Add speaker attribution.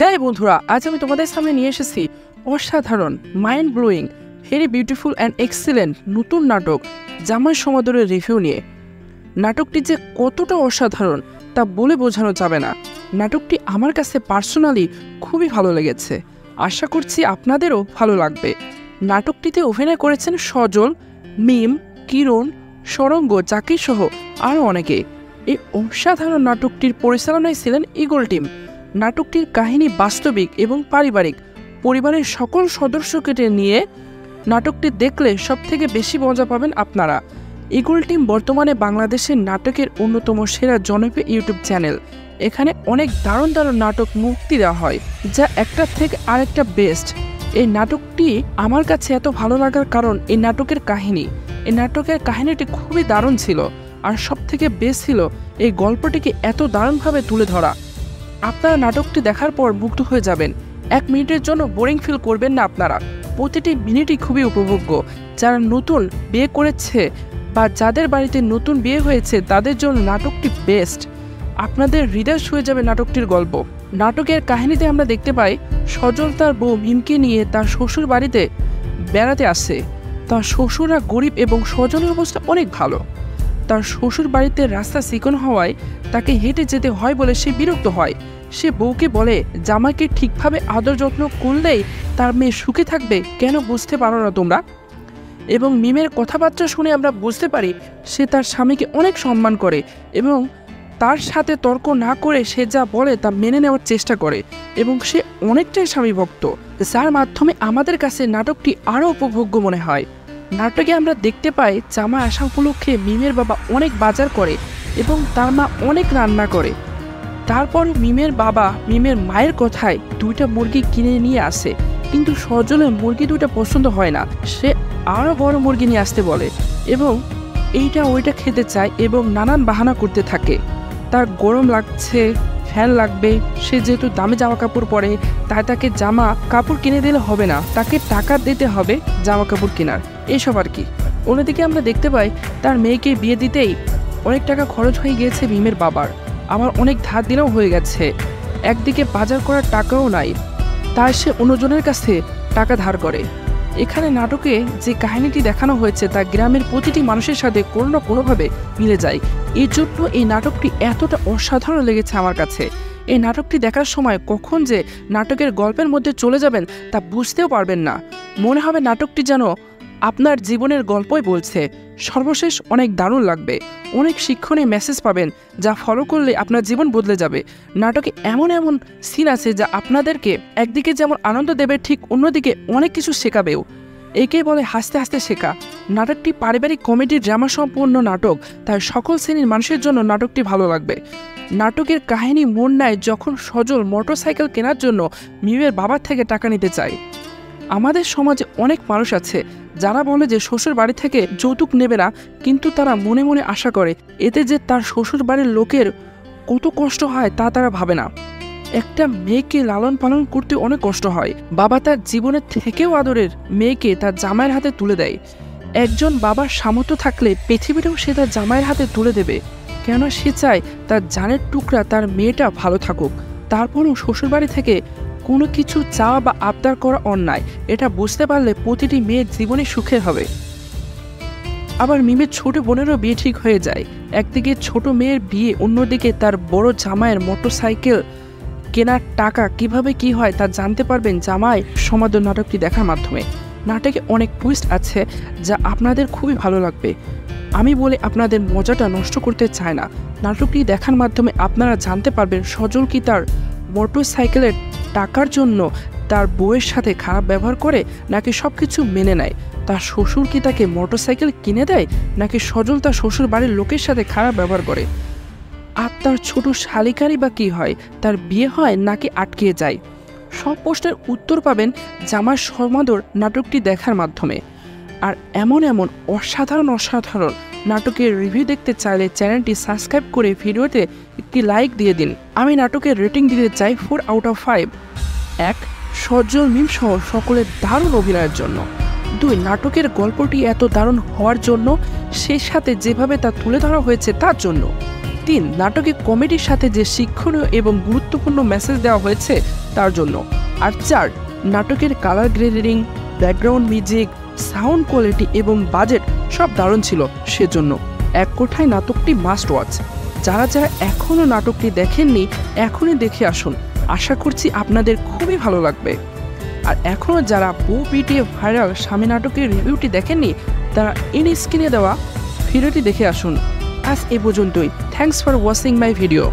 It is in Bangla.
Speaker 1: হ্যাঁ বন্ধুরা, আজ আমি তোমাদের সামনে নিয়ে এসেছি অসাধারণ, mind blowing, very beautiful and excellent নতুন নাটক জামাই সমাদরের রিভিউ নিয়ে। নাটকটি যে কতটা অসাধারণ তা বলে বোঝানো যাবে না। নাটকটি আমার কাছে পার্সোনালি খুবই ভালো লেগেছে, আশা করছি আপনাদেরও ভালো লাগবে। নাটকটিতে অভিনয় করেছেন সজল, মিম, কিরণ, সরঙ্গ, জাকির সহ আরও অনেকে। এই অসাধারণ নাটকটির পরিচালনায় ছিলেন ইগল টিম। নাটকটির কাহিনী বাস্তবিক এবং পারিবারিক, পরিবারের সকল সদস্যকে নিয়ে নাটকটি দেখলে সবথেকে বেশি মজা পাবেন আপনারা। ইগল টিম বর্তমানে বাংলাদেশের নাটকের অন্যতম সেরা জনপ্রিয় ইউটিউব চ্যানেল। এখানে অনেক দারুণ দারুণ নাটক মুক্তি দেওয়া হয়, যা একটার থেকে আরেকটা বেস্ট। এই নাটকটি আমার কাছে এত ভালো লাগার কারণ এই নাটকের কাহিনী। এই নাটকের কাহিনীটি খুবই দারুণ ছিল, আর সবথেকে বেস্ট ছিল এই গল্পটিকে এত দারুণভাবে তুলে ধরা। আপনারা নাটকটি দেখার পর মুগ্ধ হয়ে যাবেন, 1 মিনিটের জন্য বোরিং ফিল করবেন না আপনারা। প্রতিটি মিনিটই খুবই উপভোগ্য। যারা নতুন বিয়ে করেছে বা যাদের বাড়িতে নতুন বিয়ে হয়েছে তাদের জন্য নাটকটি বেস্ট। আপনাদের হৃদয় ছুঁয়ে যাবে নাটকটির গল্প। নাটকের কাহিনীতে আমরা দেখতে পাই সজল তার বউ মিমকে নিয়ে তার শ্বশুর বাড়িতে বেড়াতে আসে। তার শ্বশুররা গরিব এবং সজলের অবস্থা অনেক ভালো। তার শ্বশুর বাড়িতে রাস্তা চিকন হওয়ায় তাকে হেঁটে যেতে হয় বলে সে বিরক্ত হয়। সে বউকে বলে, জামাইকে ঠিকভাবে আদর যত্ন করলেই তার মেয়ে সুখে থাকবে, কেন বুঝতে পারো না তোমরা? এবং মিমের কথাবার্তা শুনে আমরা বুঝতে পারি সে তার স্বামীকে অনেক সম্মান করে এবং তার সাথে তর্ক না করে সে যা বলে তা মেনে নেওয়ার চেষ্টা করে, এবং সে অনেকটাই স্বামী ভক্ত, যার মাধ্যমে আমাদের কাছে নাটকটি আরও উপভোগ্য মনে হয়। নাটকে আমরা দেখতে পাই জামাই আসা উপলক্ষে মিমের বাবা অনেক বাজার করে এবং তার মা অনেক রান্না করে। তারপর মিমের বাবা মিমের মায়ের কথায় 2টা মুরগি কিনে নিয়ে আসে, কিন্তু সজলের মুরগি 2টা পছন্দ হয় না। সে আরও বড় মুরগি নিয়ে আসতে বলে এবং এইটা ওইটা খেতে চায় এবং নানান বাহানা করতে থাকে। তার গরম লাগছে, ফ্যান লাগবে। সে যেহেতু দামি জামা কাপড় পরে, তাই তাকে জামা কাপড় কিনে দিলে হবে না, তাকে টাকা দিতে হবে জামা কাপড় কেনার, এসব আর কি। অন্যদিকে আমরা দেখতে পাই তার মেয়েকে বিয়ে দিতেই অনেক টাকা খরচ হয়ে গিয়েছে মিমের বাবার, আবার অনেক ধার দিলেও হয়ে গেছে। একদিকে বাজার করার টাকাও নাই, তাই সে অন্যজনের কাছে টাকা ধার করে। এখানে নাটকে যে কাহিনীটি দেখানো হয়েছে তা গ্রামের প্রতিটি মানুষের সাথে কোনো না কোনোভাবে মিলে যায়। এই জন্য এই নাটকটি এতটা অসাধারণ লেগেছে আমার কাছে। এই নাটকটি দেখার সময় কখন যে নাটকের গল্পের মধ্যে চলে যাবেন তা বুঝতেও পারবেন না। মনে হবে নাটকটি যেন আপনার জীবনের গল্পই বলছে। সর্বশেষ অনেক দারুণ লাগবে, অনেক শিক্ষণীয় মেসেজ পাবেন যা ফলো করলে আপনার জীবন বদলে যাবে। নাটকে এমন এমন সিন আছে যা আপনাদেরকে একদিকে যেমন আনন্দ দেবে, ঠিক অন্যদিকে অনেক কিছু শেখাবেও। একেই বলে হাসতে হাসতে শেখা। নাটকটি পারিবারিক কমেডি ড্রামা সম্পূর্ণ নাটক, তাই সকল শ্রেণীর মানুষের জন্য নাটকটি ভালো লাগবে। নাটকের কাহিনী মোড় নেয় যখন সজল মোটরসাইকেল কেনার জন্য মিমের বাবার থেকে টাকা নিতে চায়। আমাদের সমাজে অনেক মানুষ আছে যারা বলে যে শ্বশুর বাড়ি থেকে যৌতুক নেবে না, কিন্তু তারা মনে মনে আশা করে এতে যে তার শ্বশুর বাড়ির লোকের কত কষ্ট হয় তা তারা ভাবে না। একটা মেয়েকে লালন পালন করতে অনেক কষ্ট হয়। বাবা তার জীবনের থেকেও আদরের মেয়েকে তার জামাইয়ের হাতে তুলে দেয়। একজন বাবার সামর্থ্য থাকলে পৃথিবীটাও সে তার জামাইয়ের হাতে তুলে দেবে, কেন সে চায় তার জানের টুকরা তার মেয়েটা ভালো থাকুক। তারপরও শ্বশুর বাড়ি থেকে কোনো কিছু চাওয়া বা আবদার করা অন্যায়, এটা বুঝতে পারলে প্রতিটি মেয়ের জীবনে সুখের হবে। আবার মিমের ছোট বোনেরও বিয়ে ঠিক হয়ে যায়। একদিকে ছোট মেয়ের বিয়ে, অন্যদিকে তার বড় জামাইয়ের মোটরসাইকেল কেনার টাকা কিভাবে কি হয় তা জানতে পারবেন জামাই সমাদর নাটকটি দেখার মাধ্যমে। নাটকে অনেক টুইস্ট আছে যা আপনাদের খুবই ভালো লাগবে। আমি বলে আপনাদের মজাটা নষ্ট করতে চাই না। নাটকটি দেখার মাধ্যমে আপনারা জানতে পারবেন সজল কি তার মোটরসাইকেলের টাকার জন্য তার বউয়ের সাথে খারাপ ব্যবহার করে, নাকি সব কিছু মেনে নেয়। তার শ্বশুর কি তাকে মোটরসাইকেল কিনে দেয়, নাকি সজল তার শ্বশুর বাড়ির লোকের সাথে খারাপ ব্যবহার করে। আর তার ছোট শালিকারই বা কী হয়, তার বিয়ে হয় নাকি আটকে যায়। সব প্রশ্নের উত্তর পাবেন জামাই সমাদর নাটকটি দেখার মাধ্যমে। আর এমন এমন অসাধারণ অসাধারণ নাটকের রিভিউ দেখতে চাইলে চ্যানেলটি সাবস্ক্রাইব করে ভিডিওতে একটি লাইক দিয়ে দিন। আমি নাটকের রেটিং দিতে চাই 4 আউট অফ 5। 1, সজল মিম সহ সকলের দারুণ অভিনয়ের জন্য। 2, নাটকের গল্পটি এত দারুণ হওয়ার জন্য, সেই সাথে যেভাবে তা তুলে ধরা হয়েছে তার জন্য। 3, নাটকে কমেডির সাথে যে শিক্ষণীয় এবং গুরুত্বপূর্ণ মেসেজ দেওয়া হয়েছে তার জন্য। আর 4, নাটকের colour grading, background music, sound quality এবং বাজেট সব দারুণ ছিল সেজন্য। এক কথায় নাটকটি মাস্ট ওয়াচ। যারা যারা এখনও নাটকটি দেখেননি এখনই দেখে আসুন, আশা করছি আপনাদের খুবই ভালো লাগবে। আর এখনও যারা BTF ভাইরাল স্বামী নাটকের রিভিউটি দেখেননি তারা স্ক্রিনে দেওয়া ভিডিওটি দেখে আসুন। আজ এ পর্যন্তই। Thanks for watching my video.